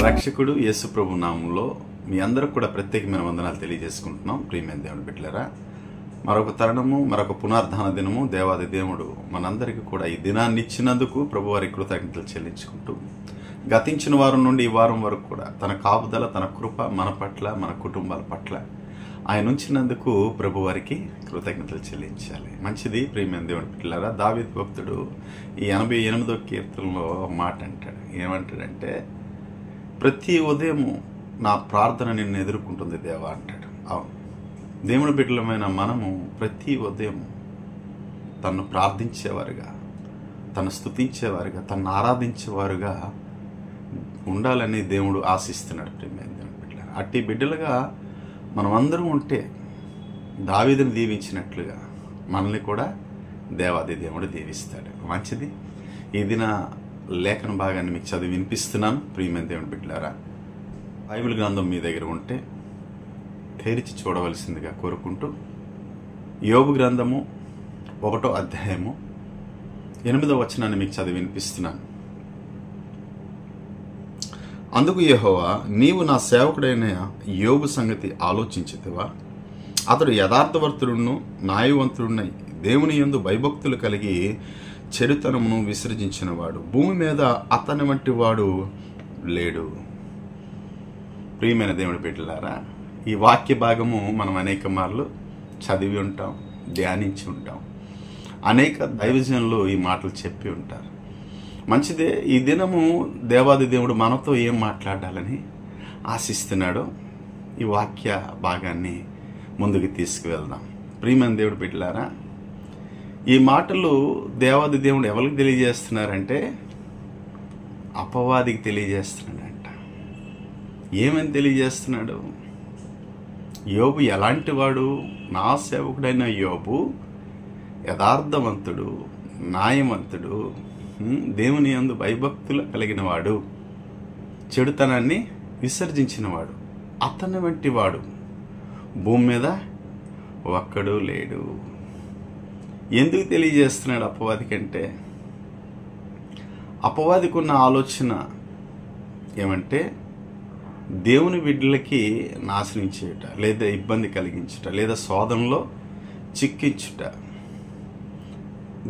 రక్షకుడు యేసు ప్రభు నామంలో మీ అందరికి కూడా ప్రత్యేకమైన వందనాలు తెలియజేసుకుంటున్నాం. ప్రియమైన దేవుని బిడ్డలారా, మరొక తరుణము, మరొక పునరుద్ధాన దినము దేవాది దేవుడు మనందరికీ కూడా ఈ దినాన్ని ఇచ్చినందుకు ప్రభు వారి కృతజ్ఞతలు చెల్లించుకుంటూ, గతించిన వారం నుండి ఈ వారం వరకు కూడా తన కాపుదల, తన కృప మన పట్ల, మన కుటుంబాల పట్ల ఆయన ఉంచినందుకు ప్రభు వారికి కృతజ్ఞతలు చెల్లించాలి. మంచిది. ప్రియమైన దేవుని బిడ్డలారా, దావీదు భక్తుడు ఈ 88వ కీర్తనలో ఒక మాట అంటాడు. ఏమంటాడంటే, ప్రతి ఉదయము నా ప్రార్థన నిన్ను ఎదుర్కొంటుంది దేవా అంటాడు. అవును, దేవుని బిడ్డలమైన మనము ప్రతి ఉదయం తను ప్రార్థించేవారుగా, తను స్తుతించేవారుగా, తను ఆరాధించేవారుగా ఉండాలని దేవుడు ఆశిస్తున్నాడు. ప్రియమైన దేవుని బిడ్డలారా, అట్టి బిడ్డలుగా మనం అందరం ఉంటే దావీదుని దీవించినట్లుగా మనల్ని కూడా దేవాది దేవుడు దీవిస్తాడు. మంచిది. ఈ దిన లేఖన భాగాన్ని మీకు చదివి వినిపిస్తున్నాను. ప్రియమైన దేవుని బిడ్డలారా, బైబిల్ గ్రంథం మీ దగ్గర ఉంటే తెరిచి చూడవలసిందిగా కోరుకుంటూ, యోబు గ్రంథము 1వ అధ్యాయము 8వ వచనాన్ని మీకు చదివి వినిపిస్తున్నాను. అందుకు యెహోవా, నీవు నా సేవకుడైన యోబు సంగతి ఆలోచించితివా? అతడు యథార్థవర్తుడును న్యాయవంతుడునై దేవుని యందు భయభక్తులు కలిగి చెడుతనమును విసర్జించినవాడు, భూమి మీద అతని వంటి వాడు లేడు. ప్రియమైన దేవుని బిడ్డలారా, ఈ వాక్య భాగము మనం అనేక మార్లు చదివి ఉంటాం, ధ్యానించి ఉంటాం. అనేక దైవజనులు ఈ మాటలు చెప్పి ఉంటారు. మంచిదే. ఈ దినము దేవాది దేవుడు మనతో ఏం మాట్లాడాలని ఆశిస్తున్నాడో ఈ వాక్య భాగాన్ని ముందుకు తీసుకువెళ్దాం. ప్రియమైన దేవుడు బిడ్డలారా, ఈ మాటలు దేవాది దేవుడు ఎవరికి తెలియజేస్తున్నారంటే అపవాదికి తెలియజేస్తున్నాడంట. ఏమని తెలియజేస్తున్నాడు? యోబు ఎలాంటి వాడు? నా సేవకుడైన యోబు యథార్థవంతుడు, న్యాయవంతుడు, దేవుని యందు భయభక్తులు కలిగిన వాడు, చెడుతనాన్ని విసర్జించినవాడు, అతని వంటి వాడు భూమి మీద ఒక్కడు లేడు. ఎందుకు తెలియజేస్తున్నాడు అపవాది కంటే? అపవాదికి ఉన్న ఆలోచన ఏమంటే, దేవుని బిడ్డలకి నాశనం చేయుట, లేదా ఇబ్బంది కలిగించుట, లేదా శోధనలో చిక్కించుట.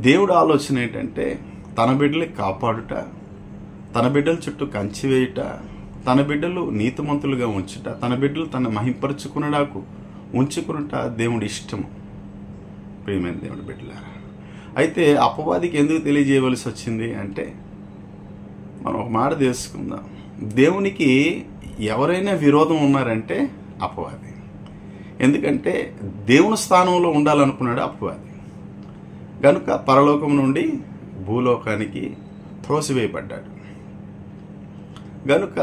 దేవుడు ఆలోచన ఏంటంటే, తన బిడ్డల్ని కాపాడుట, తన బిడ్డల చుట్టూ కంచి వేయుట, తన బిడ్డలు నీతిమంతులుగా ఉంచుట, తన బిడ్డలు తన మహింపరుచుకునడాకు ఉంచుకునుట దేవుడి ఇష్టము. ప్రియమైన దేవుడి బిడ్డలారా, అయితే అపవాదికి ఎందుకు తెలియజేయవలసి వచ్చింది అంటే, మనం ఒక మాట తెలుసుకుందాం. దేవునికి ఎవరైనా విరోధం ఉన్నారంటే అపవాది. ఎందుకంటే దేవుని స్థానంలో ఉండాలనుకున్నాడు అపవాది. కనుక పరలోకం నుండి భూలోకానికి త్రోసివేయబడ్డాడు. గనుక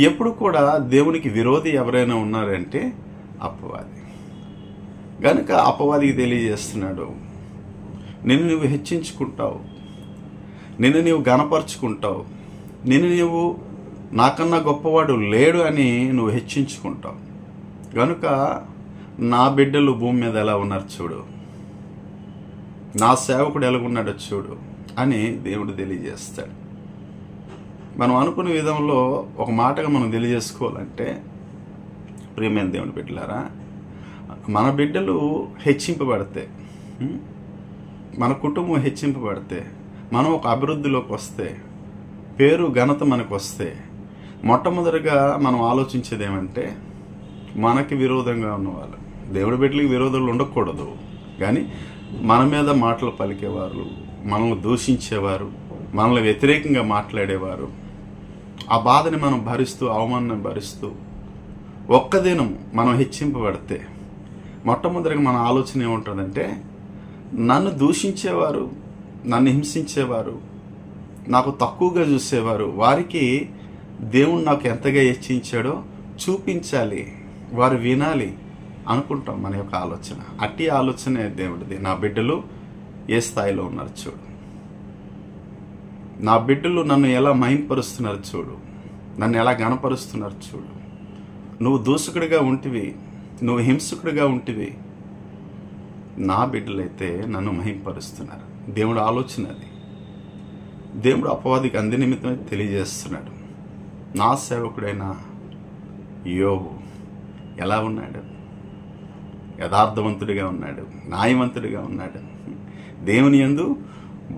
ఎప్పుడు కూడా దేవునికి విరోధి ఎవరైనా ఉన్నారంటే అపవాది. గనుక అపవాదికి తెలియజేస్తున్నాడు, నిన్ను నువ్వు హెచ్చించుకుంటావు, నిన్ను నీవు గణపరుచుకుంటావు, నిన్ను నీవు నాకన్నా గొప్పవాడు లేడు అని నువ్వు హెచ్చించుకుంటావు. గనుక నా బిడ్డలు భూమి మీద ఎలా ఉన్నారు చూడు, నా సేవకుడు ఎలాగున్నాడో చూడు అని దేవుడు తెలియజేస్తాడు. మనం అనుకునే విధంలో ఒక మాటగా మనం తెలియజేసుకోవాలంటే, ప్రియమైన దేవుని బిడ్డలారా, మన బిడ్డలు హెచ్చింపబడితే, మన కుటుంబం హెచ్చింపబడితే, మనం ఒక అభివృద్ధిలోకి వస్తే, పేరు ఘనత మనకు వస్తే, మొట్టమొదటిగా మనం ఆలోచించేది ఏమంటే, మనకి విరోధంగా ఉన్నవాళ్ళు. దేవుడి బిడ్డలకి విరోధాలు ఉండకూడదు, కానీ మన మీద మాటలు పలికేవారు, మనల్ని దూషించేవారు, మనల్ని వ్యతిరేకంగా మాట్లాడేవారు, ఆ బాధని మనం భరిస్తూ, అవమానం భరిస్తూ ఒక్క దినం మనం హెచ్చింపబడితే, మొట్టమొదటిగా మన ఆలోచన ఏముంటుందంటే, నన్ను దూషించేవారు, నన్ను హింసించేవారు, నాకు తక్కువగా చూసేవారు, వారికి దేవుడు నాకు ఎంతగా హెచ్చించాడో చూపించాలి, వారు వినాలి అనుకుంటాం మన యొక్క ఆలోచన. అట్టి ఆలోచనే దేవుడిది. నా బిడ్డలు ఏ స్థాయిలో ఉన్నారు చూడు, నా బిడ్డలు నన్ను ఎలా మహింపరుస్తున్నారు చూడు, నన్ను ఎలా గణపరుస్తున్నారు చూడు. నువ్వు దూషకుడిగా ఉంటివి, నువ్వు హింసకుడిగా ఉంటివి, నా బిడ్డలైతే నన్ను మహింపరుస్తున్నారు. దేవుడు ఆలోచన అది. దేవుడు అపవాదికి అంది నిమిత్తమే తెలియజేస్తున్నాడు. నా సేవకుడైన యోబు ఎలా ఉన్నాడు? యథార్థవంతుడిగా ఉన్నాడు, న్యాయవంతుడిగా ఉన్నాడు, దేవుని యందు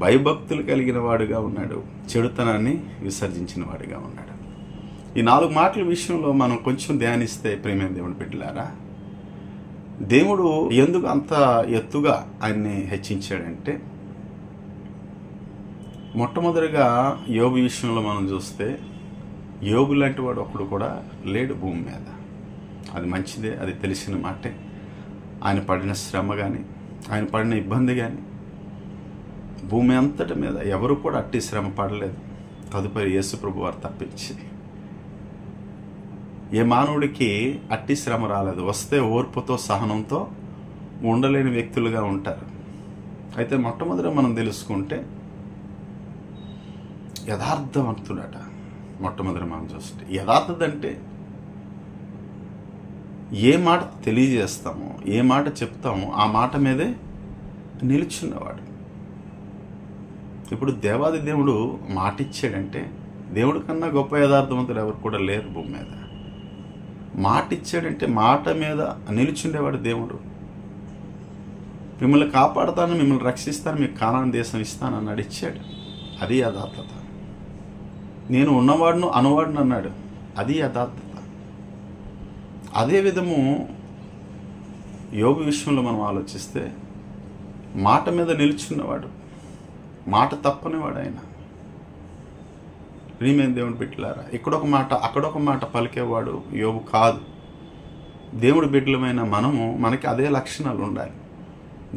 భయభక్తులు కలిగిన వాడుగా ఉన్నాడు, చెడుతనాన్ని విసర్జించిన వాడిగా ఉన్నాడు. ఈ 4 మాటల విషయంలో మనం కొంచెం ధ్యానిస్తే ప్రియమైన దేవుని బిడ్డలారా, దేవుడు ఎందుకు అంత ఎత్తుగా ఆయన్ని హెచ్చించాడంటే, మొట్టమొదటిగా యోబు విషయంలో మనం చూస్తే యోబు లాంటి వాడు ఒకడు కూడా లేడు భూమి మీద. అది మంచిదే, అది తెలిసిన మాటే. ఆయన పడిన శ్రమ కానీ, ఆయన పడిన ఇబ్బంది కానీ భూమి అంతటి మీద ఎవరు కూడా అట్టి శ్రమ పడలేదు, తదుపరి యేసుప్రభు వారు తప్పించి. ఏ మానవుడికి అట్టి శ్రమ రాలేదు. వస్తే ఓర్పుతో సహనంతో ఉండలేని వ్యక్తులుగా ఉంటారు. అయితే మొట్టమొదట మనం తెలుసుకుంటే యథార్థవంతుడట. మొట్టమొదటి మనం చూస్తే యథార్థత అంటే ఏ మాట తెలియజేస్తామో, ఏ మాట చెప్తామో ఆ మాట మీదే నిలుచున్నవాడు. ఇప్పుడు దేవాది దేవుడు మాట ఇచ్చాడంటే, దేవుడి కన్నా గొప్ప యథార్థవంతుడు ఎవరు కూడా లేరు భూమి మీద. మాట ఇచ్చాడంటే మాట మీద నిలుచుండేవాడు దేవుడు. మిమ్మల్ని కాపాడుతాను, మిమ్మల్ని రక్షిస్తాను, మీకు కానాను దేశం ఇస్తాను అన్నాడు, ఇచ్చాడు. అది యథార్థత. నేను ఉన్నవాడును అనువాడును అన్నాడు, అది యథార్థత. అదే విధము యోబు విషయంలో మనం ఆలోచిస్తే మాట మీద నిలుచున్నవాడు, మాట తప్పనివాడు ఆయన. ప్రియమైన దేవుని బిడ్డలారా, ఇక్కడొక మాట అక్కడొక మాట పలికేవాడు యోబు కాదు. దేవుడి బిడ్డలమైన మనము, మనకి అదే లక్షణాలు ఉండాలి.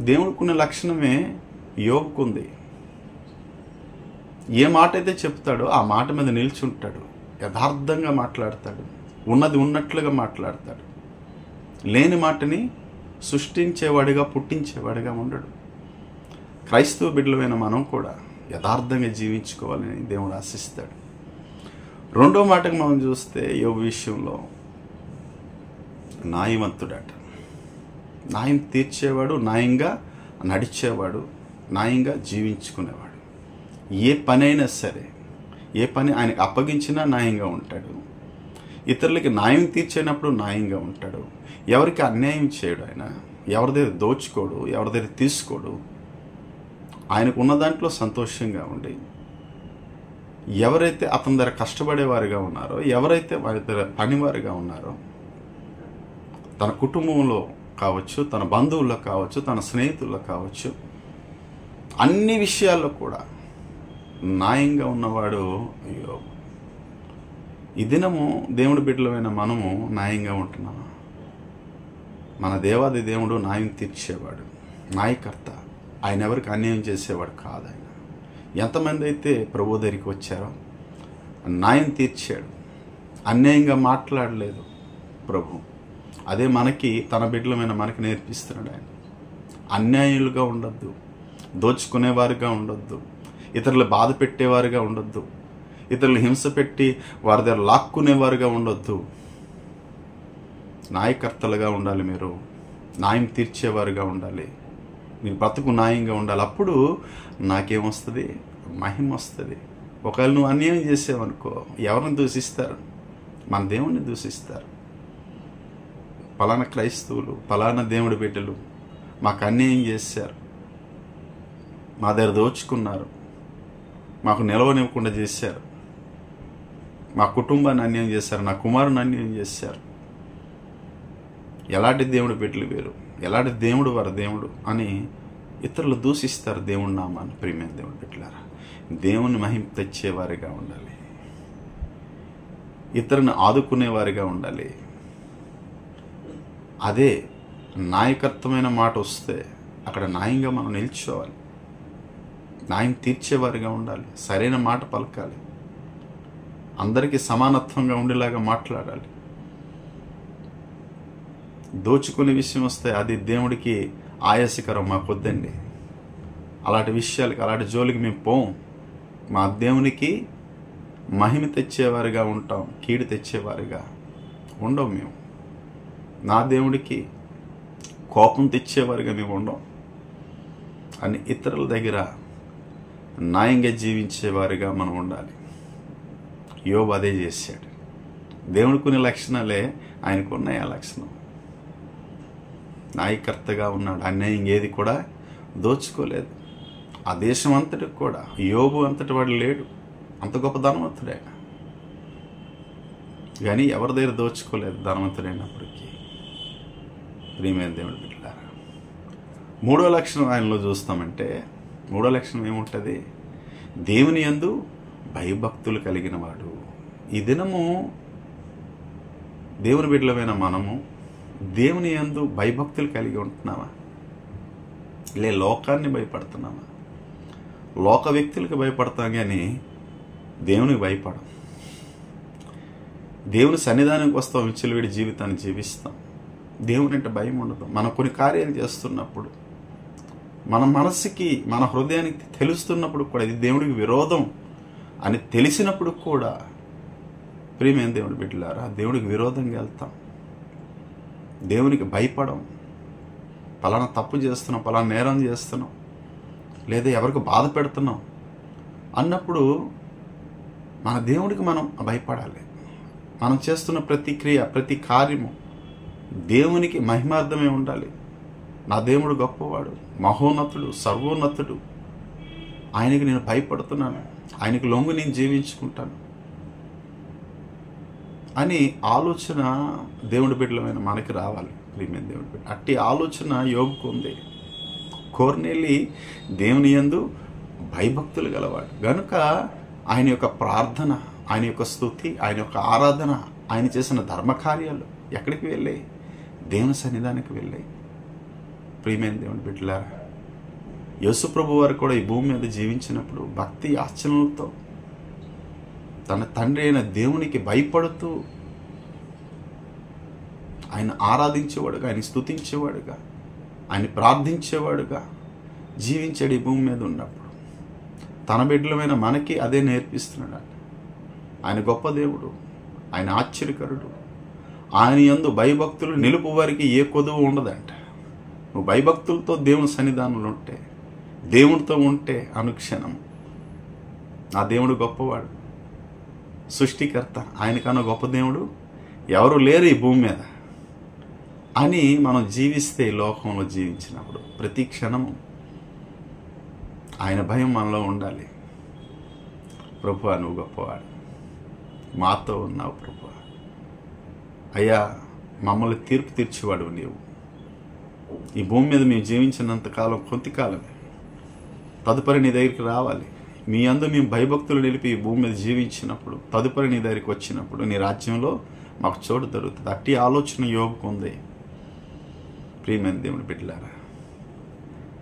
దేవుడికున్న లక్షణమే యోబుకుంది. ఏ మాట అయితే చెప్తాడో ఆ మాట మీద నిల్చుంటాడు, యథార్థంగా మాట్లాడతాడు, ఉన్నది ఉన్నట్లుగా మాట్లాడతాడు. లేని మాటని సృష్టించేవాడిగా, పుట్టించేవాడిగా ఉండడు. క్రైస్తవ బిడ్డలమైన మనం కూడా యథార్థంగా జీవించుకోవాలని దేవుడు ఆశిస్తాడు. రెండో మాటకు మనం చూస్తే యోబు విషయంలో న్యాయవంతుడట. న్యాయం తీర్చేవాడు, న్యాయంగా నడిచేవాడు, న్యాయంగా జీవించుకునేవాడు. ఏ పని అయినా సరే, ఏ పని ఆయనకు అప్పగించినా న్యాయంగా ఉంటాడు. ఇతరులకి న్యాయం తీర్చేటప్పుడు న్యాయంగా ఉంటాడు. ఎవరికి అన్యాయం చేయడు. ఆయన ఎవరి దగ్గర దోచుకోడు, ఎవరి దగ్గర తీసుకోడు. ఆయనకు ఉన్న దాంట్లో సంతోషంగా ఉండి, ఎవరైతే అతని దగ్గర కష్టపడేవారుగా ఉన్నారో, ఎవరైతే వారి దగ్గర పనివారుగా ఉన్నారో, తన కుటుంబంలో కావచ్చు, తన బంధువుల్లో కావచ్చు, తన స్నేహితుల్లో కావచ్చు, అన్ని విషయాల్లో కూడా న్యాయంగా ఉన్నవాడు యోబు. ఈ దినము దేవుడి బిడ్డలమైన మనము న్యాయంగా ఉంటున్నాము. మన దేవాది దేవుడు న్యాయం తీర్చేవాడు, న్యాయకర్త. ఆయన ఎవరికి అన్యాయం చేసేవాడు కాదు. ఆయన ఎంతమంది అయితే ప్రభు దగ్గరికి వచ్చారో న్యాయం తీర్చాడు, అన్యాయంగా మాట్లాడలేదు ప్రభు. అదే మనకి, తన బిడ్డలమైన మనకి నేర్పిస్తున్నాడు ఆయన. అన్యాయులుగా ఉండొద్దు, దోచుకునేవారుగా ఉండొద్దు, ఇతరులు బాధ పెట్టేవారుగా ఉండొద్దు, ఇతరులు హింస పెట్టి వారి దగ్గర లాక్కునేవారుగా ఉండొద్దు. న్యాయకర్తలుగా ఉండాలి. మీరు న్యాయం తీర్చేవారుగా ఉండాలి. మీ బ్రతుకు న్యాయంగా ఉండాలి. అప్పుడు నాకేమొస్తుంది? మహిమ వస్తుంది. ఒకవేళ నువ్వు అన్యాయం చేసావనుకో, ఎవరిని దూషిస్తారు? మన దేవుణ్ణి దూషిస్తారు. పలానా క్రైస్తవులు, పలానా దేవుడి బిడ్డలు మాకు అన్యాయం చేశారు, మా దగ్గర దోచుకున్నారు, మాకు నిలవనివ్వకుండా చేశారు, మా కుటుంబాన్ని అన్యాయం చేశారు, నా కుమారుని అన్యాయం చేశారు. ఎలాంటి దేవుడి బిడ్డలు వీరు, ఎలాంటి దేవుడు వారి దేవుడు అని ఇతరులు దూషిస్తారు దేవుడి నామాన్ని. ప్రియమైన దేవుడి బిడ్డలారా, దేవుని మహిమ తెచ్చేవారిగా ఉండాలి, ఇతరుని ఆదుకునేవారిగా ఉండాలి. అదే నాయకత్వమైన మాట వస్తే అక్కడ న్యాయంగా మనం నిల్చోవాలి, న్యాయం తీర్చేవారిగా ఉండాలి, సరైన మాట పలకాలి, అందరికీ సమానత్వంగా ఉండేలాగా మాట్లాడాలి. దోచుకునే విషయం వస్తే అది దేవుడికి ఆయాసకరం, మాకు వద్దండి. అలాంటి విషయాలకి, అలాంటి జోలికి మేము పోం. మా దేవునికి మహిమ తెచ్చేవారిగా ఉంటాం, కీడు తెచ్చేవారిగా ఉండవు మేము. నా దేవుడికి కోపం తెచ్చేవారిగా మేము ఉండం అని ఇతరుల దగ్గర న్యాయంగా జీవించేవారిగా మనం ఉండాలి. యోబు అదే చేశాడు. దేవుడికి కొన్ని లక్షణాలే ఆయనకు ఉన్నాయి. ఆ లక్షణం న్యాయకర్తగా ఉన్నాడు. అన్యాయం ఏది కూడా దోచుకోలేదు. ఆ దేశం అంతటికి కూడా యోబు అంతటి వాడు లేడు, అంత గొప్ప ధనవంతుడే, కానీ ఎవరి దగ్గర దోచుకోలేదు ధనవంతుడైనప్పటికీ. ప్రియమైన దేవుడి బిడ్డలారా, మూడో లక్షణం ఆయనలో చూస్తామంటే, మూడో లక్షణం ఏముంటుంది? దేవుని యందు భయభక్తులు కలిగిన వాడు. ఈ దినము దేవుని బిడ్డలమైన మనము దేవుని యందు భయభక్తులు కలిగి ఉంటున్నామా? లోకాన్ని భయపడుతున్నామా? లోక వ్యక్తులకు భయపడతాం కానీ దేవునికి భయపడం. దేవుని సన్నిధానానికి వస్తాం, విచ్చలవిడి జీవితాన్ని జీవిస్తాం. దేవుని అంటే భయం ఉండదు. మనం కొన్ని కార్యాలు చేస్తున్నప్పుడు, మన మనసుకి, మన హృదయానికి తెలుస్తున్నప్పుడు కూడా ఇది దేవుడికి విరోధం అని తెలిసినప్పుడు కూడా, ప్రియమైన దేవుడి బిడ్డలారా, దేవుడికి విరోధంగా వెళ్తాం. దేవునికి భయపడం. పలానా తప్పు చేస్తున్నాం, పలానా నేరం చేస్తున్నాం, లేదా ఎవరికి బాధ పెడుతున్నాం అన్నప్పుడు మన దేవుడికి మనం భయపడాలి. మనం చేస్తున్న ప్రతి క్రియ, ప్రతి కార్యము దేవునికి మహిమార్థమే ఉండాలి. నా దేవుడు గొప్పవాడు, మహోన్నతుడు, సర్వోన్నతుడు, ఆయనకి నేను భయపడుతున్నాను, ఆయనకు లొంగు నేను జీవించుకుంటాను అని ఆలోచన దేవుడి బిడ్డలమైన మనకి రావాలి. ప్రియమైన దేవుడి బిడ్డ, అట్టి ఆలోచన యోబుకు ఉంది. కొర్నేలి దేవుని యందు భయభక్తులు గలవాడు గనుక ఆయన యొక్క ప్రార్థన, ఆయన యొక్క స్తుతి, ఆయన యొక్క ఆరాధన, ఆయన చేసిన ధర్మకార్యాలు ఎక్కడికి వెళ్ళాయి? దేవుని సన్నిధానికి వెళ్ళాయి. ప్రియమైన దేవుని బిడ్డలారా, యేసు ప్రభు వారు కూడా ఈ భూమి మీద జీవించినప్పుడు భక్తి ఆచరణలతో తన తండ్రి అయిన దేవునికి భయపడుతూ ఆయన ఆరాధించేవాడుగా, ఆయన స్తుతించేవాడుగా, ఆయన ప్రార్థించేవాడుగా జీవించాడు ఈ భూమి మీద ఉన్నప్పుడు. తన బిడ్డలమైన మనకి అదే నేర్పిస్తున్నాడు. ఆయన గొప్ప దేవుడు, ఆయన ఆశ్చర్యకరుడు. ఆయన యందు భయభక్తులు నిలుపు వారికి ఏ కొదువు ఉండదంట. నువ్వు భయభక్తులతో దేవుని సన్నిధానంలో ఉంటే, దేవునితో ఉంటే అనుక్షణం, ఆ దేవుడు గొప్పవాడు, సృష్టికర్త, ఆయనకన్నా గొప్ప దేవుడు ఎవరు లేరు ఈ భూమి మీద అని మనం జీవిస్తే, లోకంలో జీవించినప్పుడు ప్రతి క్షణము ఆయన భయం మనలో ఉండాలి. ప్రభువా, నువ్వు గొప్పవాడు, మాతో ఉన్నావు ప్రభువా, అయ్యా మమ్మల్ని తీర్పు తీర్చేవాడు నీవు. ఈ భూమి మీద మేము జీవించినంతకాలం కొంతకాలమే, తదుపరి నీ దగ్గరికి రావాలి. మీ అందు మేము భయభక్తులు నిలిపి ఈ భూమి మీద జీవించినప్పుడు, తదుపరి నీ దగ్గరికి వచ్చినప్పుడు నీ రాజ్యంలో మాకు చోటు దొరుకుతుంది. అట్టి ఆలోచన యోబుకు ఉంది. ప్రియమైన దేవుని బిడ్డలారా,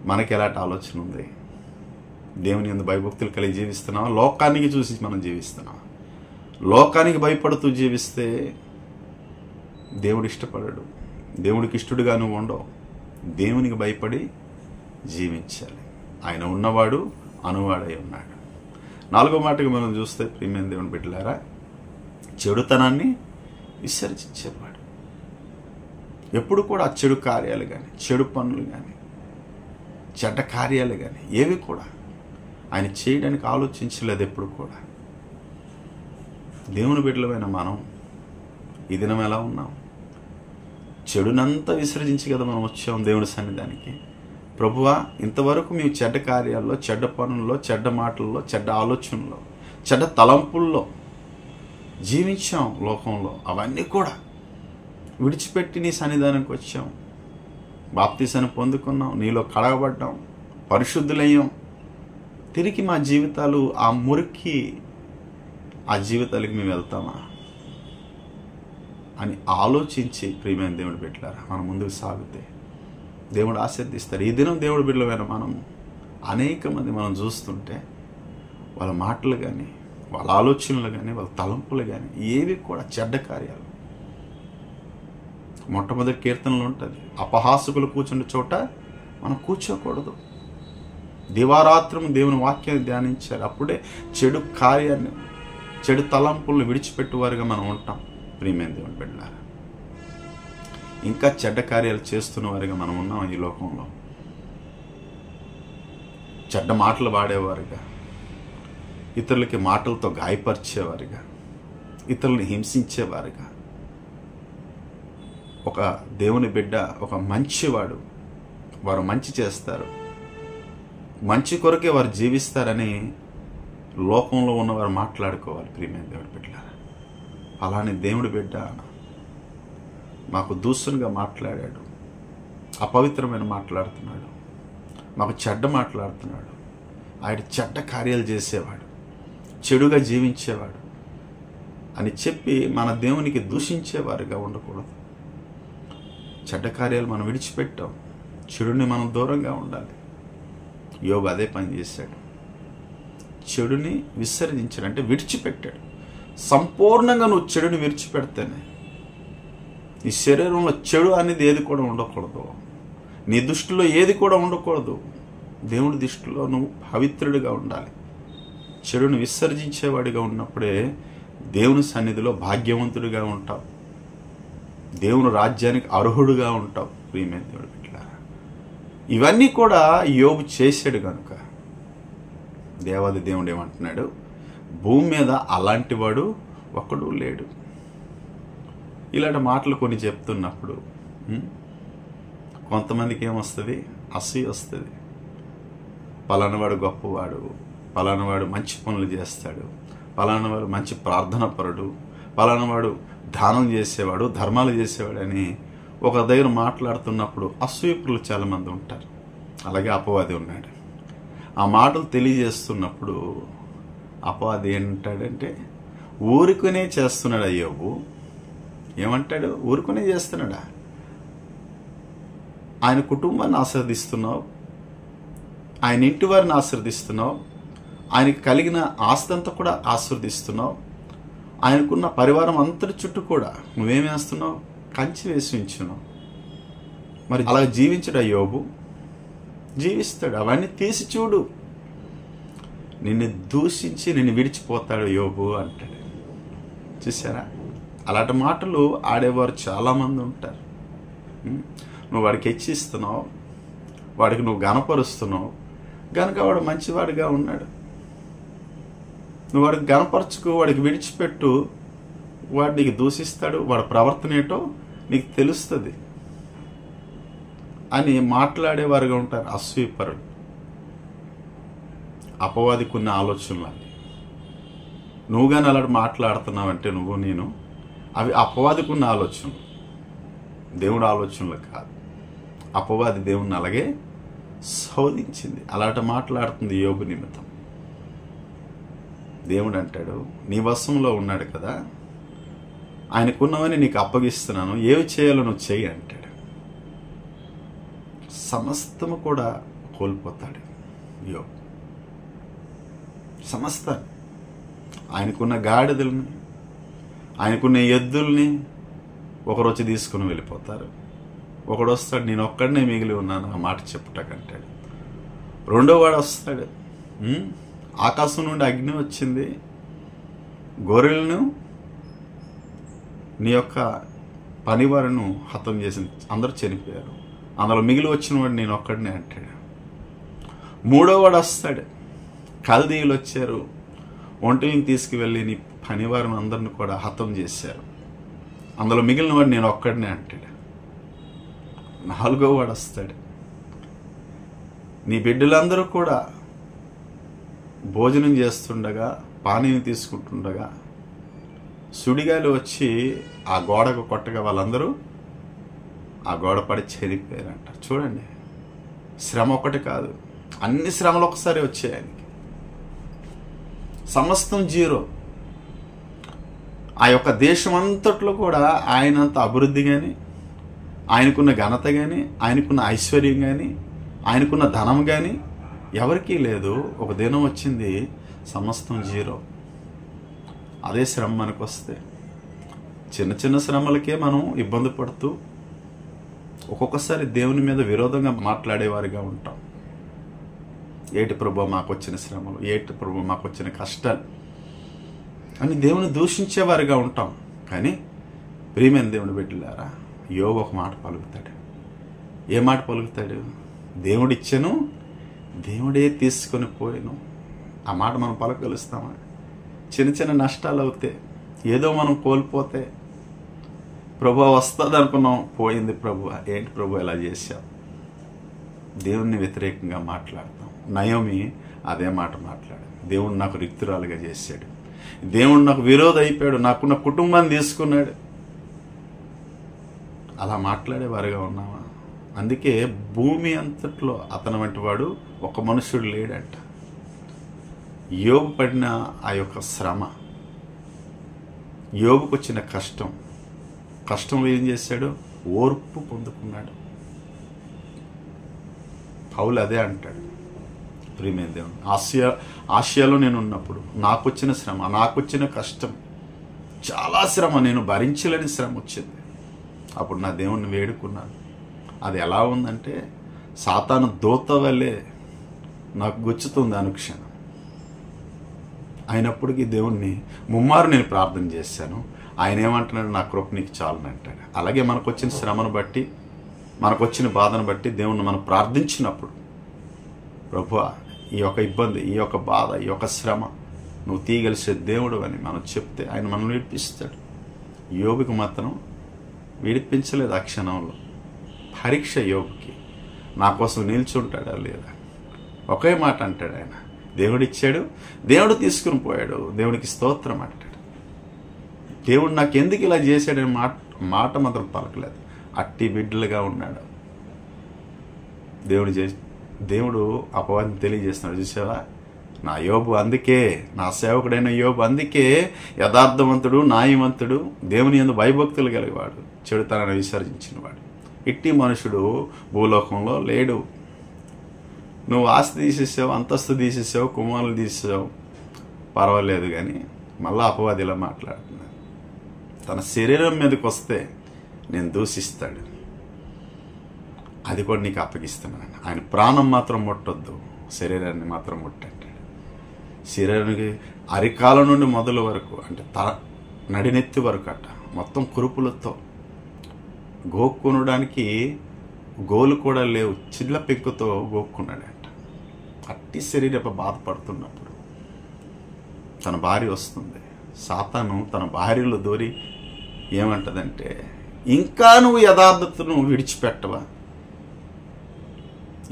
మనకి ఎలాంటి ఆలోచన ఉంది? దేవుని యందు భయభక్తులు కలిగి జీవిస్తున్నావా? లోకానికి చూసి మనం జీవిస్తున్నాం. లోకానికి భయపడుతూ జీవిస్తే దేవుడు ఇష్టపడడు, దేవుడికి ఇష్టడుగా నువ్వు ఉండవు. దేవునికి భయపడి జీవించాలి. ఆయన ఉన్నవాడు, అనువాడై ఉన్నాడు. నాలుగో మాటగా మనం చూస్తే, ప్రియమైన దేవుని బిడ్డలారా, చెడుతనాన్ని విసర్జించేవాడు. ఎప్పుడు కూడా చెడు కార్యాలు కానీ, చెడు పనులు కానీ, చెడ్డ కార్యాలు కానీ ఏవి కూడా ఆయన చేయడానికి ఆలోచించలేదు ఎప్పుడు కూడా. దేవుని బిడ్డలమైన మనం ఈ దినం ఎలా ఉన్నాం? చెడునంతా విసర్జించి కదా మనం వచ్చాం దేవుని సన్నిధానికి. ప్రభువా, ఇంతవరకు మేము చెడ్డ కార్యాల్లో, చెడ్డ పనుల్లో, చెడ్డ మాటల్లో, చెడ్డ ఆలోచనల్లో, చెడ్డ తలంపుల్లో జీవించాం లోకంలో. అవన్నీ కూడా విడిచిపెట్టి నీ సన్నిధానానికి వచ్చాం. బాప్తీసాన్ని పొందుకున్నాం, నీలో కడగబడ్డాం, పరిశుద్ధులయ్యాం. తిరిగి మా జీవితాలు ఆ మురికి, ఆ జీవితాలకి మేము వెళ్తామా అని ఆలోచించి, ప్రియమైన దేవుడి బిడ్డలారా, మనం ముందుకు సాగితే దేవుడు ఆశీర్దిస్తారు. ఈ దినం దేవుడి బిడ్డలమైన మనము అనేక మంది మనం చూస్తుంటే వాళ్ళ మాటలు కానీ, వాళ్ళ ఆలోచనలు కానీ, వాళ్ళ తలంపులు కానీ ఏవి కూడా చెడ్డ కార్యాలు. మొట్టమొదటి కీర్తనలు ఉంటుంది, అపహాసకులు కూర్చున్న చోట మనం కూర్చోకూడదు. దివారాత్రము దేవుని వాక్యాన్ని ధ్యానించాలి. అప్పుడే చెడు కార్యాన్ని, చెడు తలంపులను విడిచిపెట్టువారుగా మనం ఉంటాం. ప్రియమైన దేవుని బిడ్డలారా, ఇంకా చెడ్డ కార్యాలు చేస్తున్న వారిగా మనం ఉన్నాం ఈ లోకంలో. చెడ్డ మాటలు వాడేవారుగా, ఇతరులకి మాటలతో గాయపరిచేవారుగా, ఇతరులను హింసించేవారుగా, ఒక దేవుని బిడ్డ, ఒక మంచివాడు, వారు మంచి చేస్తారు, మంచి కొరకే వారు జీవిస్తారని లోకంలో ఉన్నవారు మాట్లాడుకోవాలి. ప్రియమైన దేవుడి బిడ్డలారా, అలానే దేవుడి బిడ్డ మాకు దూషణగా మాట్లాడాడు, అపవిత్రమైన మాట్లాడుతున్నాడు, మాకు చెడ్డ మాట్లాడుతున్నాడు, ఆయన చెడ్డ కార్యాలు చేసేవాడు, చెడుగా జీవించేవాడు అని చెప్పి మన దేవునికి దూషించేవారుగా ఉండకూడదు. చెడ్డ కార్యాలు మనం విడిచిపెట్టాం, చెడుని మనం దూరంగా ఉండాలి. యోబు అదే పని చేశాడు. చెడుని విసర్జించాడు, అంటే విడిచిపెట్టాడు. సంపూర్ణంగా నువ్వు చెడుని విడిచిపెడితేనే, నీ శరీరంలో చెడు అనేది ఏది కూడా ఉండకూడదు, నీ దృష్టిలో ఏది కూడా ఉండకూడదు. దేవుడి దృష్టిలో నువ్వు పవిత్రుడిగా ఉండాలి. చెడుని విసర్జించేవాడిగా ఉన్నప్పుడే దేవుని సన్నిధిలో భాగ్యవంతుడిగా ఉంటావు, దేవుని రాజ్యానికి అర్హుడుగా ఉంటావు. ప్రియమైన దేవుడి బిడ్డలారా, ఇవన్నీ కూడా యోబు చేశాడు కనుక దేవాది దేవుడు ఏమంటున్నాడు, భూమి మీద అలాంటి వాడు ఒకడు లేడు. ఇలాంటి మాటలు కొన్ని చెప్తున్నప్పుడు కొంతమందికి ఏమొస్తుంది, అసూయ వస్తుంది. పలానవాడు గొప్పవాడు, పలానవాడు మంచి పనులు చేస్తాడు, పలానవాడు మంచి ప్రార్థన పరుడు, పలానవాడు దానం చేసేవాడు, ధర్మాలు చేసేవాడు అని ఒక దగ్గర మాట్లాడుతున్నప్పుడు అసూయకులు చాలామంది ఉంటారు. అలాగే అపవాది ఉన్నాడు. ఆ మాటలు తెలియజేస్తున్నప్పుడు అపవాది ఏంటాడంటే, ఊరుకునే చేస్తున్నాడు. అయ్యోబు ఏమంటాడు, ఊరుకునే చేస్తున్నాడా? ఆయన కుటుంబాన్ని ఆశీర్దిస్తున్నావు, ఆయన ఇంటి వారిని ఆశీర్దిస్తున్నావు, ఆయనకు కలిగిన ఆస్తి అంతా కూడా ఆశీర్దిస్తున్నావు, ఆయనకున్న పరివారం అంతటి చుట్టూ కూడా నువ్వేమేస్తున్నావు, కంచి వేసి ఉంచున్నావు. మరి అలా జీవించడు అయ్యోబు? జీవిస్తాడు. అవన్నీ తీసి చూడు, నిన్ను దూషించి నిన్ను విడిచిపోతాడు యోబు అంటాడు. చూసారా, అలాంటి మాటలు ఆడేవారు చాలామంది ఉంటారు. నువ్వు వాడికి హెచ్చిస్తున్నావు, వాడికి నువ్వు గనపరుస్తున్నావు గనక వాడు మంచివాడిగా ఉన్నాడు. నువ్వు వాడికి గనపరచుకు, వాడికి విడిచిపెట్టు, వాడు నీకు దూషిస్తాడు, వాడి ప్రవర్తన ఏంటో నీకు తెలుస్తుంది అని మాట్లాడేవారుగా ఉంటారు అసూయపరులు. అపవాదికి ఉన్న ఆలోచనలు అవి. నువ్వు కానీ అలాంటి మాట్లాడుతున్నావంటే నువ్వు నేను, అవి అపవాదికి ఉన్న ఆలోచనలు, దేవుడు ఆలోచనలు కాదు. అపవాది దేవుణ్ణి అలాగే శోధించింది, అలాంటి మాట్లాడుతుంది యోబు నిమిత్తం. దేవుడు అంటాడు, నీ వశంలో ఉన్నాడు కదా, ఆయనకున్నవని నీకు అప్పగిస్తున్నాను, ఏవి చేయాలో నువ్వు చెయ్యి అంటాడు. సమస్తము కూడా కోల్పోతాడు యోబు. సమస్తాన్ని, ఆయనకున్న గాడిదల్ని, ఆయనకున్న ఎద్దుల్ని ఒకరు వచ్చి తీసుకుని వెళ్ళిపోతారు. ఒకడు వస్తాడు, నేను ఒక్కడనే మిగిలి ఉన్నాను ఆ మాట చెప్పుటకంటాడు. రెండో వాడు వస్తాడు, ఆకాశం నుండి అగ్ని వచ్చింది, గొర్రెలను నీ యొక్క పనివారును హతం చేసింది, అందరూ చనిపోయారు, అందులో మిగిలి వచ్చిన వాడు నేను ఒక్కడనే అంటాడు. మూడో వాడు వస్తాడు, కల్దీయులు వచ్చారు, ఒంటిని తీసుకువెళ్ళి నీ పనివారిని అందరిని కూడా హతం చేశారు, అందులో మిగిలిన వాడు నేను ఒక్కడనే అంటాడు. నాలుగో వాడు వస్తాడు, నీ బిడ్డలందరూ కూడా భోజనం చేస్తుండగా, పానీయం తీసుకుంటుండగా సుడిగాలి వచ్చి ఆ గోడకు కొట్టగా వాళ్ళందరూ ఆ గోడ పడి చనిపోయారంట. చూడండి, శ్రమ ఒకటి కాదు, అన్ని శ్రమలు ఒకసారి వచ్చాయి ఆయనకి. సమస్తం జీరో. ఆ యొక్క దేశం అంతట్లో కూడా ఆయనంత అభివృద్ధి కానీ, ఆయనకున్న ఘనత కానీ, ఆయనకున్న ఐశ్వర్యం కానీ, ఆయనకున్న ధనం కానీ ఎవరికీ లేదు. ఒక దినం వచ్చింది, సమస్తం జీరో. అదే శ్రమ మనకు వస్తే, చిన్న చిన్న శ్రమలకే మనం ఇబ్బంది పడుతూ ఒక్కొక్కసారి దేవుని మీద విరోధంగా మాట్లాడేవారిగా ఉంటాం. ఏటి ప్రభు మాకు వచ్చిన శ్రమలు, ఏటి ప్రభు మాకు వచ్చిన కష్టాలు అని దేవుని దూషించేవారిగా ఉంటాం. కానీ ప్రియమైన దేవుని బిడ్డలారా, యోబు ఒక మాట పలుకుతాడు. ఏ మాట పలుకుతాడు? దేవుడిచ్చెను, దేవుడే తీసుకొని పోయాను. ఆ మాట మనం పలకగలుస్తామా? చిన్న చిన్న నష్టాలు అవుతే, ఏదో మనం కోల్పోతే ప్రభువా వస్తుంది అనుకున్నాం, పోయింది ప్రభువా, ఏంటి ప్రభు ఇలా చేశావు? దేవుణ్ణి వ్యతిరేకంగా మాట్లాడతాం. నయోమి అదే మాట మాట్లాడాడు. దేవుడు నాకు రిక్తురాలుగా చేశాడు, దేవుడు నాకు విరోధి అయిపోయాడు, నాకున్న కుటుంబాన్ని తీసుకున్నాడు. అలా మాట్లాడేవారుగా ఉన్నామా? అందుకే భూమి అంతట్లో అతని వంటి వాడు ఒక మనుషుడు లేడంట. యోబు పడిన ఆ యొక్క శ్రమ, యోబుకు వచ్చిన కష్టంలో ఏం చేశాడు? ఓర్పు పొందుకున్నాడు. పౌలు అదే అంటాడు, ప్రియమైన దేవుడు, ఆసియాలో నేను ఉన్నప్పుడు నాకు వచ్చిన శ్రమ, నాకు వచ్చిన కష్టం, చాలా శ్రమ, నేను భరించలేని శ్రమ వచ్చింది. అప్పుడు నా దేవుణ్ణి వేడుకున్నాను. అది ఎలా ఉందంటే సాతాను దూత వల్లే నాకు గుచ్చుతుంది అనుక్షణం. అయినప్పటికీ దేవుణ్ణి ముమ్మారు నేను ప్రార్థన చేశాను. ఆయన ఏమంటున్నాడు? నా కృప నీకు చాలని అంటాడు. అలాగే మనకు వచ్చిన శ్రమను బట్టి, మనకు వచ్చిన బాధను బట్టి దేవుణ్ణి మనం ప్రార్థించినప్పుడు, ప్రభువా ఈ యొక్క ఇబ్బంది, ఈ యొక్క బాధ, ఈ యొక్క శ్రమ నువ్వు తీయగలిసే దేవుడు అని మనం చెప్తే ఆయన మనం విడిపిస్తాడు. యోబుకి మాత్రం విడిపించలేదు. ఆ క్షణంలో పరీక్ష యోబుకి, నా కోసం నిల్చుంటాడా లేదా? ఒకే మాట అంటాడు ఆయన, దేవుడిచ్చాడు, దేవుడు తీసుకుని పోయాడు, దేవుడికి స్తోత్రం అంటాడు. దేవుడు నాకు ఎందుకు ఇలా చేశాడని మాట మాత్రం పలకలేదు. అట్టి బిడ్డలుగా ఉన్నాడు. దేవుడు అపవాదిని తెలియజేస్తున్నాడు. చూసావా, నా యోబు అందుకే, నా సేవకుడైన యోబు అందుకే యథార్థవంతుడు, న్యాయవంతుడు, దేవుని యందు భయభక్తులు కలిగేవాడు, చెడుతనాన్ని విసర్జించినవాడు. ఇట్టి మనుషుడు భూలోకంలో లేడు. నువ్వు ఆస్తి తీసేసావు, అంతస్తు తీసేసావు, కుమారులు తీసేసావు, పర్వాలేదు. కానీ మళ్ళీ అపవాది ఇలా మాట్లాడుతున్నాడు. తన శరీరం మీదకి వస్తే నేను దూషిస్తాడు, అది కూడా నీకు అప్పగిస్తున్నాను. ఆయన ప్రాణం మాత్రం ముట్టొద్దు, శరీరాన్ని మాత్రం ముట్టంటాడు. శరీరానికి అరికాల నుండి మొదలు వరకు, అంటే నడినెత్తి వరకు అట మొత్తం కురుపులతో, గోక్కునడానికి గోలు కూడా లేవు, చిల్ల పెంకుతో గోక్కున్నాడంట. అట్టి శరీరపు బాధపడుతున్నప్పుడు తన భార్య వస్తుంది. సాతాను తన భార్యలో దూరి ఏమంటదంటే, ఇంకా నువ్వు యథార్థతను విడిచిపెట్టవా?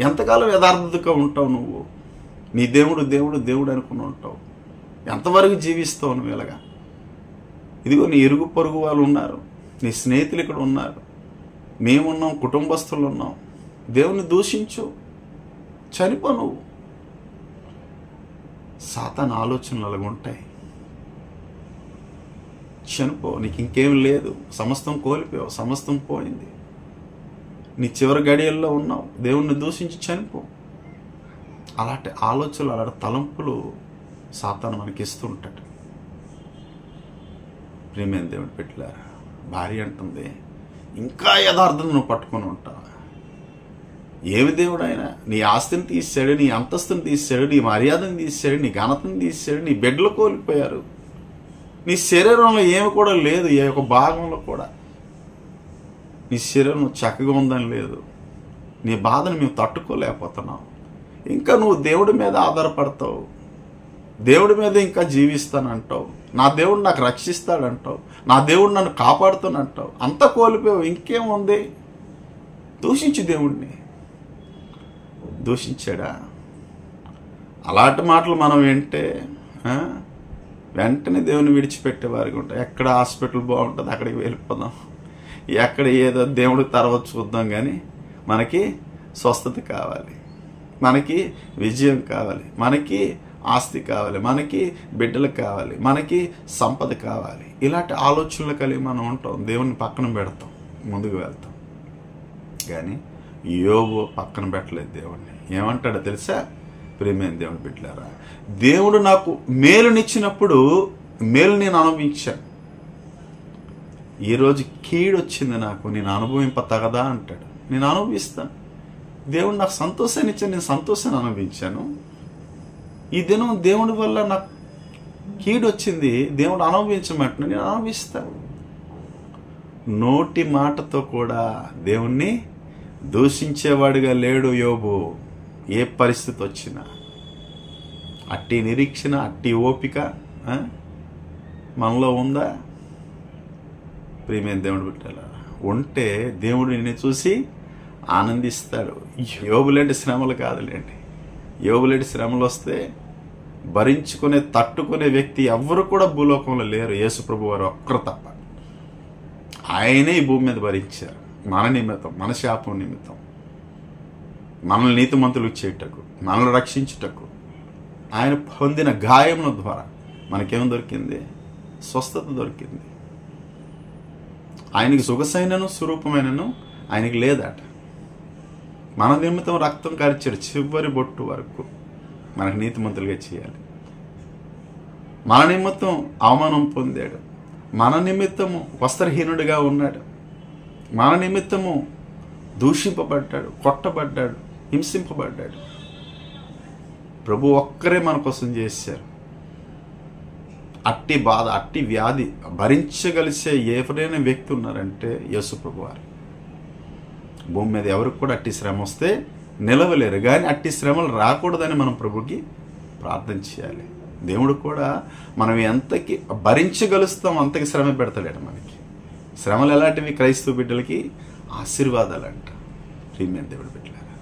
ఎంతకాలం యథార్థతగా ఉంటావు నువ్వు? నీ దేవుడు దేవుడు దేవుడు అనుకుని ఉంటావు. ఎంతవరకు జీవిస్తావు నువ్వు ఇలాగా? ఇదిగో నీ ఇరుగు పొరుగు వాళ్ళు ఉన్నారు, నీ స్నేహితులు ఇక్కడ ఉన్నారు, మేమున్నాం, కుటుంబస్తులు ఉన్నాం. దేవుని దూషించు, చనిపో నువ్వు. సాతాను ఆలోచనలు అలాగ ఉంటాయి. చనిపో, నీకు ఇంకేం లేదు, సమస్తం కోల్పోయావు, సమస్తం పోయింది, నీ చివరి గడియల్లో ఉన్నావు, దేవుణ్ణి దూషించి చనిపో. అలాంటి ఆలోచనలు, అలాంటి తలంపులు సాతాను మనకి ఇస్తూ ఉంటాడు. ప్రియమైన దేవుని బిడ్డలారా, భార్య అంటుంది, ఇంకా యథార్థం నువ్వు పట్టుకొని ఉంటావు. ఏమి దేవుడు ఆయన? నీ ఆస్తిని తీసాడు, నీ అంతస్తుని తీసాడు, నీ మర్యాదను తీసాడు, నీ ఘనతను తీసాడు, నీ బిడ్డలు కోల్పోయారు, నీ శరీరంలో ఏమి కూడా లేదు, ఏ ఒక భాగంలో కూడా నీ శరీరం చక్కగా ఉందని లేదు. నీ బాధను మేము తట్టుకోలేకపోతున్నాం. ఇంకా నువ్వు దేవుడి మీద ఆధారపడతావు, దేవుడి మీద ఇంకా జీవిస్తానంటావు, నా దేవుడు నాకు రక్షిస్తాడంటావు, నా దేవుడు నన్ను కాపాడుతానంటావు. అంతా కోల్పోయావు, ఇంకేముంది? దూషించు దేవుణ్ణి. దూషించాడా? అలాంటి మాటలు మనం వింటే వెంటనే దేవుని విడిచిపెట్టేవారికి ఉంటాం. ఎక్కడ హాస్పిటల్ బాగుంటుంది అక్కడికి వెళ్ళిపోదాం, ఎక్కడ ఏదో దేవుడికి తర్వాత చూద్దాం. కానీ మనకి స్వస్థత కావాలి, మనకి విజయం కావాలి, మనకి ఆస్తి కావాలి, మనకి బిడ్డలు కావాలి, మనకి సంపద కావాలి. ఇలాంటి ఆలోచనలు కలిగి మనం ఉంటాం. దేవుని పక్కన పెడతాం, ముందుకు వెళ్తాం. కానీ యోబు పక్కన పెట్టలేదు దేవుణ్ణి. ఏమంటాడో తెలుసా? ప్రియమైన దేవుని బిడ్డలారా, దేవుడు నాకు మేలునిచ్చినప్పుడు మేలు నేను అనుభవించాను. ఈరోజు కీడు వచ్చింది నాకు, నేను అనుభవింప తగదా అంటాడు. నేను అనుభవిస్తాను. దేవుడు నాకు సంతోషాన్ని ఇచ్చాను, నేను సంతోషాన్ని అనుభవించాను. ఈ దినం దేవుడి వల్ల నాకు కీడు వచ్చింది, దేవుడు అనుభవించమంటున్నా, నేను అనుభవిస్తాను. నోటి మాటతో కూడా దేవుణ్ణి దూషించేవాడిగా లేడు యోబు. ఏ పరిస్థితి వచ్చినా అట్టి నిరీక్షణ, అట్టి ఓపిక, మనలో ఉందా? ప్రియమైన దేవుడు బిడ్డలారా, ఉంటే దేవుడు నిన్ను చూసి ఆనందిస్తాడు. యోబులేంటి శ్రమలు కాదులేండి. యోబులేంటి శ్రమలు వస్తే భరించుకునే తట్టుకునే వ్యక్తి ఎవ్వరు కూడా భూలోకంలో లేరు. యేసుప్రభు వారు ఒక్కరు తప్ప. ఆయనే ఈ భూమి మీద భరించారు. మన నిమిత్తం, మన శాపం నిమిత్తం, మనల్ని నీతిమంతులు చేయటకు, మనల్ని రక్షించుటకు. ఆయన పొందిన గాయముల ద్వారా మనకేం దొరికింది? స్వస్థత దొరికింది. ఆయనకి సొగసైనను స్వరూపమైనను ఆయనకి లేదట. మన నిమిత్తం రక్తం కార్చాడు చివరి బొట్టు వరకు మనకు నీతిమంతులుగా చేయాలి. మన నిమిత్తం అవమానం పొందాడు. మన నిమిత్తము వస్త్రహీనుడిగా ఉన్నాడు. మన నిమిత్తము దూషింపబడ్డాడు, కొట్టబడ్డాడు, హింసింపబడ్డాడు. ప్రభు ఒక్కరే మన కోసం చేశారు. అట్టి బాధ, అట్టి వ్యాధి భరించగలిసే ఎవరైనా వ్యక్తి ఉన్నారంటే యేసు ప్రభు వారు. భూమి మీద ఎవరికి కూడా అట్టి శ్రమ వస్తే నిలవలేరు. కానీ అట్టి శ్రమలు రాకూడదని మనం ప్రభుకి ప్రార్థన చేయాలి. దేవుడు కూడా మనం ఎంతకి భరించగలుస్తాం అంతకి శ్రమ పెడతాడు మనకి. శ్రమలు ఎలాంటివి? క్రైస్తవ బిడ్డలకి ఆశీర్వాదాలంట. ప్రియమైన దేవుడు బిడ్డలారా,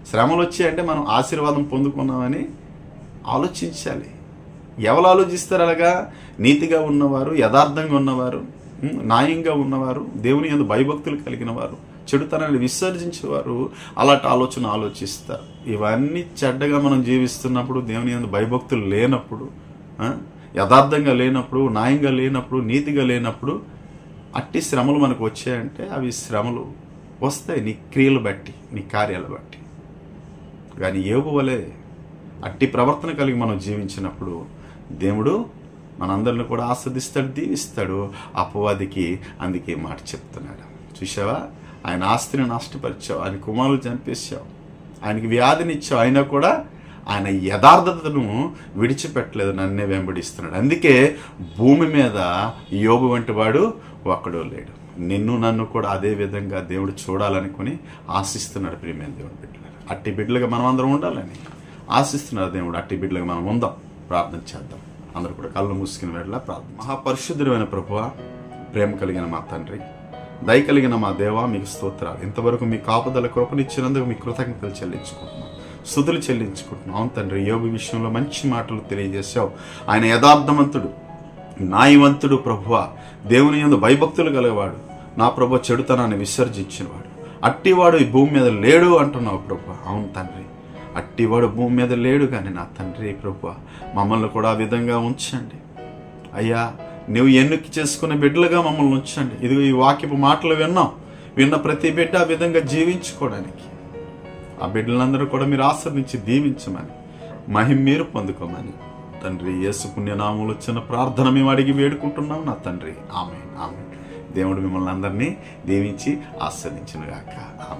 శ్రమలు వచ్చాయంటే మనం ఆశీర్వాదం పొందుకున్నామని ఆలోచించాలి. ఎవరు ఆలోచిస్తారు అలాగా? నీతిగా ఉన్నవారు, యథార్థంగా ఉన్నవారు, న్యాయంగా ఉన్నవారు, దేవుని యందు భయభక్తులు కలిగిన వారు, చెడుతనాన్ని విసర్జించేవారు అలాంటి ఆలోచన ఆలోచిస్తారు. ఇవన్నీ చెడ్డగా మనం జీవిస్తున్నప్పుడు, దేవుని యందు భయభక్తులు లేనప్పుడు, యథార్థంగా లేనప్పుడు, న్యాయంగా లేనప్పుడు, నీతిగా లేనప్పుడు అట్టి శ్రమలు మనకు వచ్చాయంటే అవి శ్రమలు వస్తాయి నీ క్రియలు బట్టి, నీ కార్యాలు బట్టి. కానీ యోబు వలె అట్టి ప్రవర్తన కలిగి మనం జీవించినప్పుడు దేవుడు మనందరిని కూడా ఆస్వాదిస్తాడు, దీవిస్తాడు. అపవాదికి అందుకే మాట చెప్తున్నాడు. చూసావా, ఆయన ఆస్తిని నష్టపరిచావు, ఆయన కుమారులు చంపేశావు, ఆయనకి వ్యాధినిచ్చావు, అయినా కూడా ఆయన యథార్థతను విడిచిపెట్టలేదు, నన్నే వెంబడిస్తున్నాడు. అందుకే భూమి మీద యోబు వంటి వాడు ఒక్కడో లేడు. నిన్ను నన్ను కూడా అదే విధంగా దేవుడు చూడాలనుకుని ఆశిస్తున్నాడు. ప్రియమైన దేవుడు బిడ్డలు, అట్టి బిడ్డలుగా మనం అందరం ఉండాలని ఆశిస్తున్నారు దేవుడు. అట్టి బిడ్డలుగా మనం ఉందాం, ప్రార్థన చేద్దాం. అందరూ కూడా కళ్ళు మూసుకుని వెళ్ళా ప్రార్థన. మహాపరిశుద్ధుడైన ప్రభువా, ప్రేమ కలిగిన మా తండ్రి, దయ కలిగిన మా దేవా, మీకు స్తోత్రాలు. ఇంతవరకు మీ కాపుదల కృపనిచ్చినందుకు మీ కృతజ్ఞతలు చెల్లించుకుంటున్నాం, స్తుతులు చెల్లించుకుంటున్నాం. అవును తండ్రి, యోబు విషయంలో మంచి మాటలు తెలియజేశావు. ఆయన యథార్థవంతుడు, న్యాయవంతుడు ప్రభువా, దేవుని యందు భయభక్తులు గలవాడు, నా ప్రభు చెడుతనాన్ని విసర్జించినవాడు. అట్టివాడు ఈ భూమి మీద లేడు అంటున్నావు ప్రభు. అవును తండ్రి, అట్టివాడు భూమి మీద లేడు. కానీ నా తండ్రి ప్రభువా, మమ్మల్ని కూడా ఆ విధంగా ఉంచండి అయ్యా. నువ్వు ఎన్నిక చేసుకునే బిడ్డలుగా మమ్మల్ని ఉంచండి. ఇదిగో ఈ వాక్యపు మాటలు విన్న ప్రతి బిడ్డ ఆ విధంగా జీవించుకోవడానికి ఆ బిడ్డలందరూ కూడా మీరు ఆస్వాదించి దీవించమని, మహిమ మీరు పొందుకోమని తండ్రి యేసు పుణ్యనామంలో వచ్చిన ప్రార్థన మేము అడిగి వేడుకుంటున్నాం నా తండ్రి. ఆమేన్, ఆమేన్. దేవుడు మిమ్మల్ని అందరినీ దీవించి ఆస్వాదించును గాక. ఆమేన్.